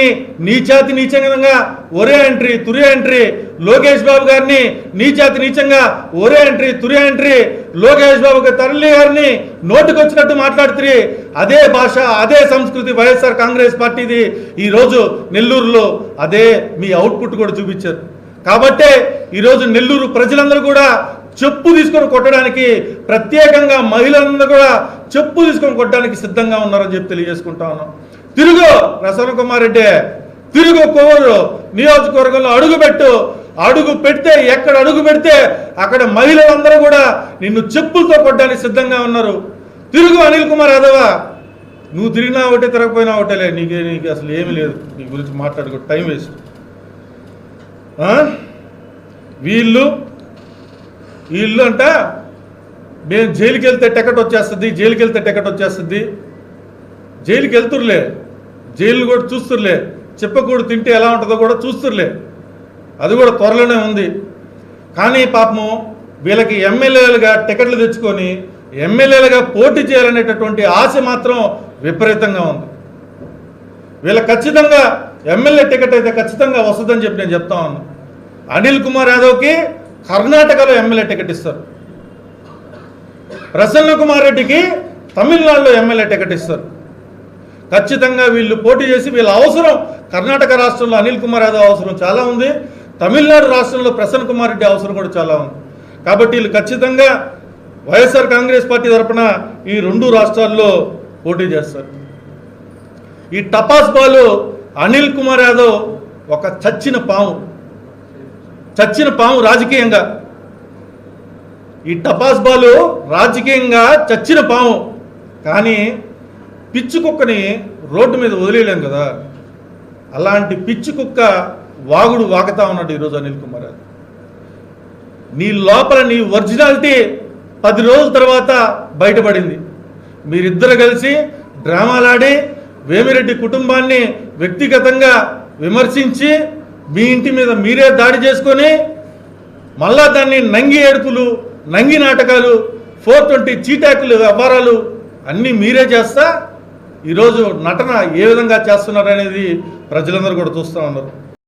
గారిని నీచాతి నీచంగా ఒరే ఎంట్రీ తురే ఎంట్రీ, లోకేష్ బాబు గారిని నీచాతి నీచంగా ఒరే ఎంట్రీ తురే ఎంట్రీ, లోకేష్ బాబు తల్లి గారిని నోటుకొచ్చినట్టు మాట్లాడుతుంది. అదే భాష అదే సంస్కృతి వైఎస్ఆర్ కాంగ్రెస్ పార్టీది. ఈరోజు నెల్లూరులో అదే మీ అవుట్పుట్ కూడా చూపించారు. కాబట్టే ఈరోజు నెల్లూరు ప్రజలందరూ కూడా చెప్పు తీసుకొని కొట్టడానికి, ప్రత్యేకంగా మహిళలందరూ కూడా చెప్పు తీసుకొని కొట్టడానికి సిద్ధంగా ఉన్నారని చెప్పి తెలియజేసుకుంటా ఉన్నాం. తిరుగు ప్రసన్న కుమార్ రెడ్డి, తిరుగు కోవూరు నియోజకవర్గంలో అడుగు పెడితే ఎక్కడ అడుగు పెడితే అక్కడ మహిళలందరూ కూడా నిన్ను చెప్పులతో కొట్టడానికి సిద్ధంగా ఉన్నారు. తిరుగు అనిల్ కుమార్ యాదవ్, నువ్వు తిరిగినా ఒకటే తిరగపోయినా ఒకటేలే, నీకు అసలు ఏమీ లేదు. నీ గురించి మాట్లాడుకో, టైం వేస్ట్. వీళ్ళు అంట మేము జైలుకి వెళ్తే టికెట్ వచ్చేస్తుంది, జైలుకి వెళ్తుర్లే, జైలు కూడా చూస్తుర్లే, చెప్పకూడదు తింటే ఎలా ఉంటుందో కూడా చూస్తుర్లే, అది కూడా త్వరలోనే ఉంది. కానీ పాపము వీళ్ళకి ఎమ్మెల్యేలుగా టికెట్లు తెచ్చుకొని ఎమ్మెల్యేలుగా పోటీ చేయాలనేటటువంటి ఆశ మాత్రం విపరీతంగా ఉంది. వీళ్ళకి ఖచ్చితంగా ఎమ్మెల్యే టికెట్ అయితే ఖచ్చితంగా వస్తుందని చెప్పి నేను చెప్తా ఉన్నాను. అనిల్ కుమార్ యాదవ్కి కర్ణాటకలో ఎమ్మెల్యే టికెట్ ఇస్తారు, ప్రసన్న కుమార్ రెడ్డికి తమిళనాడులో ఎమ్మెల్యే టికెట్ ఇస్తారు. ఖచ్చితంగా వీళ్ళు పోటీ చేసి వీళ్ళ అవసరం కర్ణాటక రాష్ట్రంలో అనిల్ కుమార్ యాదవ్ అవసరం చాలా ఉంది, తమిళనాడు రాష్ట్రంలో ప్రసన్న కుమార్ రెడ్డి అవసరం కూడా చాలా ఉంది. కాబట్టి వీళ్ళు ఖచ్చితంగా వైఎస్ఆర్ కాంగ్రెస్ పార్టీ తరఫున ఈ 2 రాష్ట్రాల్లో పోటీ చేస్తారు. ఈ టపాస్ బాలు అనిల్ కుమార్ యాదవ్ ఒక చచ్చిన పాము రాజకీయంగా. ఈ టపాస్ బాలు రాజకీయంగా చచ్చిన పాము, కానీ పిచ్చి కుక్కని రోడ్డు మీద వదిలేయలేం కదా, అలాంటి పిచ్చి కుక్క వాగుతా ఉన్నాడు ఈరోజు అనిల్ కుమార్ యాదవ్. నీ లోపల నీ ఒరిజినాలిటీ 10 రోజుల తర్వాత బయటపడింది. మీరిద్దరు కలిసి డ్రామాలాడి వేమిరెడ్డి కుటుంబాన్ని వ్యక్తిగతంగా విమర్శించి మీ ఇంటి మీద మీరే దాడి చేసుకొని మళ్ళా దాన్ని నంగి ఏడుపులు, నంగి నాటకాలు, 420 చీటాకులు వ్యవహారాలు అన్నీ మీరే చేస్తా ఈరోజు నటన ఏ విధంగా చేస్తున్నారనేది ప్రజలందరూ కూడా చూస్తూ ఉన్నారు.